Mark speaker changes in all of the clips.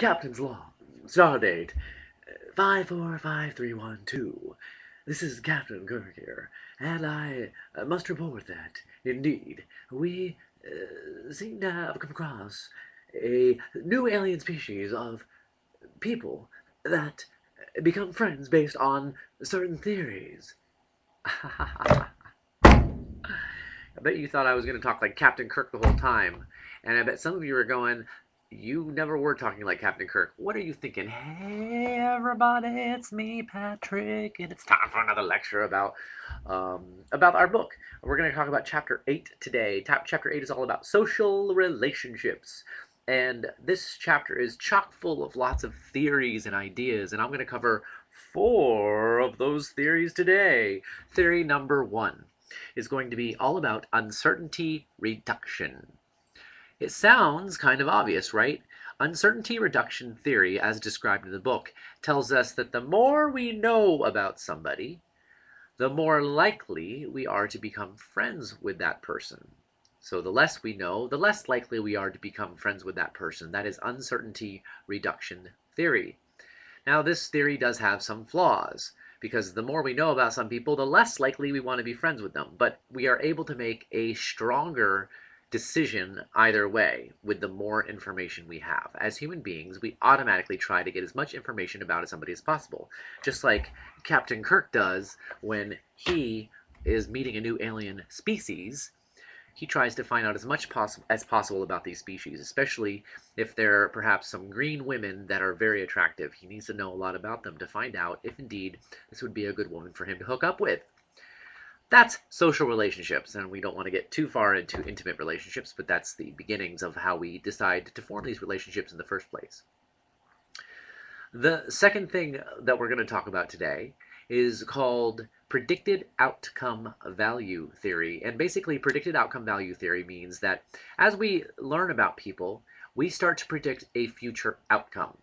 Speaker 1: Captain's log, stardate 545312. This is Captain Kirk here, and I must report that, indeed, we seem to have come across a new alien species of people that become friends based on certain theories. I bet you thought I was going to talk like Captain Kirk the whole time, and I bet some of you are going, you never were talking like Captain Kirk. What are you thinking? Hey, everybody, it's me, Patrick, and it's time for another lecture about our book. We're going to talk about Chapter 8 today. Chapter 8 is all about social relationships. And this chapter is chock full of lots of theories and ideas, and I'm going to cover 4 of those theories today. Theory number 1 is going to be all about uncertainty reduction. It sounds kind of obvious, right? Uncertainty reduction theory, as described in the book, tells us that the more we know about somebody, the more likely we are to become friends with that person. So the less we know, the less likely we are to become friends with that person. That is uncertainty reduction theory. Now, this theory does have some flaws, because the more we know about some people, the less likely we want to be friends with them. But we are able to make a stronger decision either way with the more information we have. As human beings, we automatically try to get as much information about somebody as possible, just like Captain Kirk does when he is meeting a new alien species. He tries to find out as much as possible about these species, especially if there are perhaps some green women that are very attractive. He needs to know a lot about them to find out if indeed this would be a good woman for him to hook up with. That's social relationships, and we don't want to get too far into intimate relationships, but that's the beginnings of how we decide to form these relationships in the first place. The second thing that we're going to talk about today is called predicted outcome value theory. And basically, predicted outcome value theory means that as we learn about people, we start to predict a future outcome.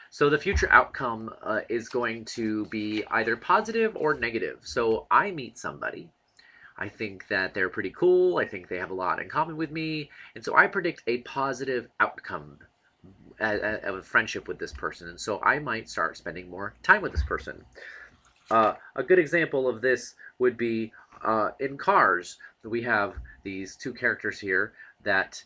Speaker 1: So the future outcome is going to be either positive or negative. So I meet somebody. I think that they're pretty cool. I think they have a lot in common with me. And so I predict a positive outcome of a friendship with this person. And so I might start spending more time with this person. A good example of this would be in Cars. We have these 2 characters here that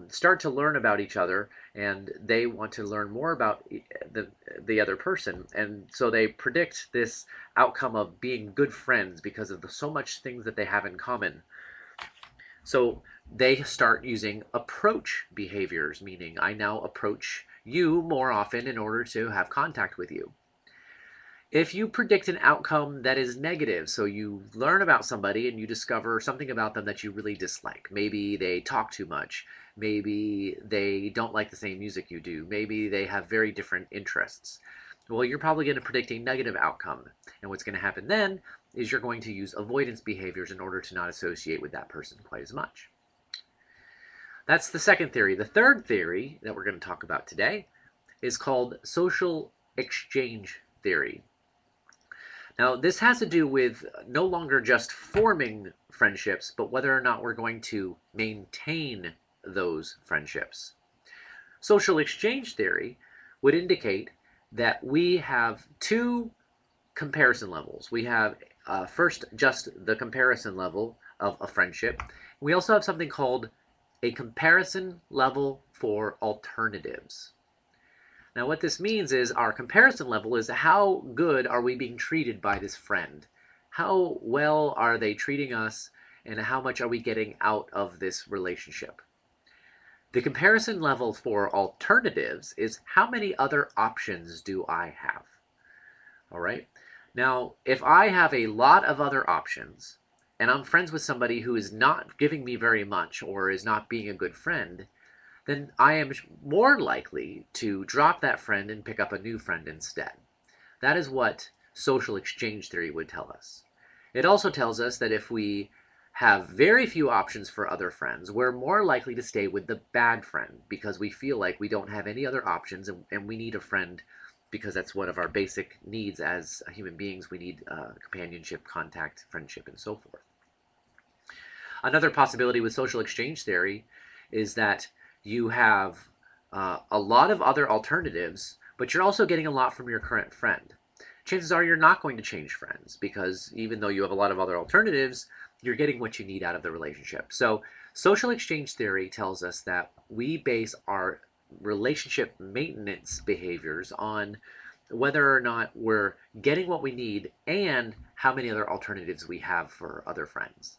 Speaker 1: start to learn about each other, and they want to learn more about the other person, and so they predict this outcome of being good friends because of so much things that they have in common. So they start using approach behaviors, meaning I now approach you more often in order to have contact with you. If you predict an outcome that is negative, so you learn about somebody and you discover something about them that you really dislike. Maybe they talk too much. Maybe they don't like the same music you do. Maybe they have very different interests. Well, you're probably going to predict a negative outcome. And what's going to happen then is you're going to use avoidance behaviors in order to not associate with that person quite as much. That's the second theory. The third theory that we're going to talk about today is called social exchange theory. Now, this has to do with no longer just forming friendships, but whether or not we're going to maintain those friendships. Social exchange theory would indicate that we have 2 comparison levels. We have first just the comparison level of a friendship. We also have something called a comparison level for alternatives. Now what this means is our comparison level is how good are we being treated by this friend? How well are they treating us, and how much are we getting out of this relationship? The comparison level for alternatives is how many other options do I have? All right. Now, if I have a lot of other options and I'm friends with somebody who is not giving me very much or is not being a good friend, then I am more likely to drop that friend and pick up a new friend instead. That is what social exchange theory would tell us. It also tells us that if we have very few options for other friends, we're more likely to stay with the bad friend because we feel like we don't have any other options and we need a friend because that's one of our basic needs as human beings. We need companionship, contact, friendship, and so forth. Another possibility with social exchange theory is that you have a lot of other alternatives, but you're also getting a lot from your current friend. Chances are you're not going to change friends because even though you have a lot of other alternatives, you're getting what you need out of the relationship. So, social exchange theory tells us that we base our relationship maintenance behaviors on whether or not we're getting what we need and how many other alternatives we have for other friends.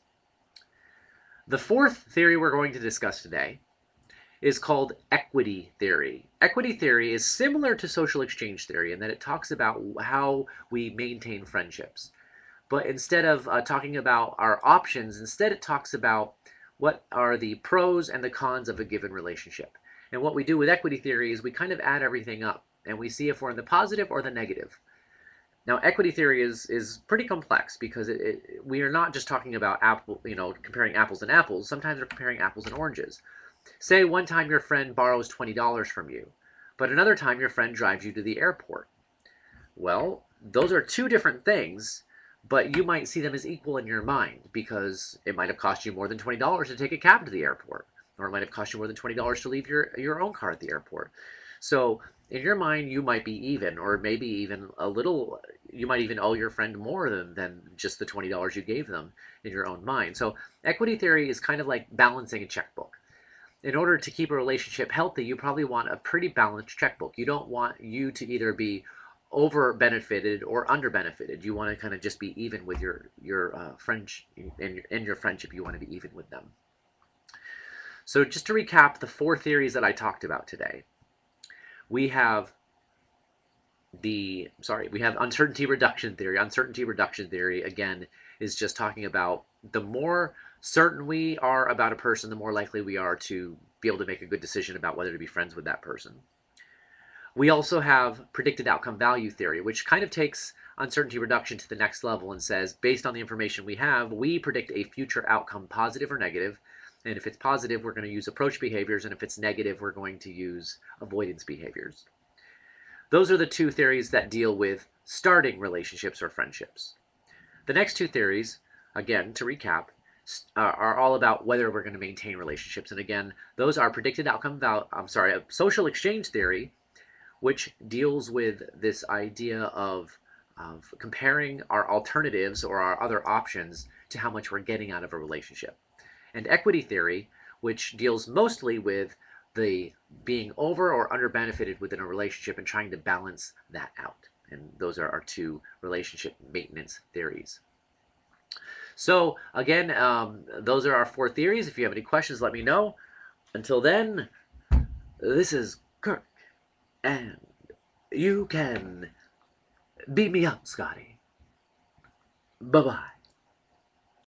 Speaker 1: The fourth theory we're going to discuss today is called equity theory. Equity theory is similar to social exchange theory in that it talks about how we maintain friendships. But instead of talking about our options, instead it talks about what are the pros and the cons of a given relationship. And what we do with equity theory is we kind of add everything up and we see if we're in the positive or the negative. Now, equity theory is pretty complex because we are not just talking about comparing apples and apples. Sometimes we're comparing apples and oranges. Say one time your friend borrows $20 from you, but another time your friend drives you to the airport. Well, those are two different things, but you might see them as equal in your mind because it might have cost you more than $20 to take a cab to the airport, or it might have cost you more than $20 to leave your own car at the airport. So in your mind, you might be even, or maybe even a little, you might even owe your friend more than just the $20 you gave them in your own mind. So equity theory is kind of like balancing a checkbook. In order to keep a relationship healthy, you probably want a pretty balanced checkbook. You don't want you to either be over benefited or under benefited. You want to kind of just be even with your friends in your friendship. You want to be even with them. So just to recap the four theories that I talked about today, we have uncertainty reduction theory. Uncertainty reduction theory, again, is just talking about the more certain we are about a person, the more likely we are to be able to make a good decision about whether to be friends with that person. We also have predicted outcome value theory, which kind of takes uncertainty reduction to the next level and says, based on the information we have, we predict a future outcome, positive or negative. And if it's positive, we're going to use approach behaviors. And if it's negative, we're going to use avoidance behaviors. Those are the two theories that deal with starting relationships or friendships. The next two theories, again, to recap, are all about whether we're going to maintain relationships. And again, those are predicted outcome social exchange theory, which deals with this idea of comparing our alternatives or our other options to how much we're getting out of a relationship. And equity theory, which deals mostly with the being over or under benefited within a relationship and trying to balance that out. And those are our two relationship maintenance theories. So again, those are our four theories. If you have any questions, let me know. Until then, this is Kirk, and you can beat me up, Scotty. Bye-bye.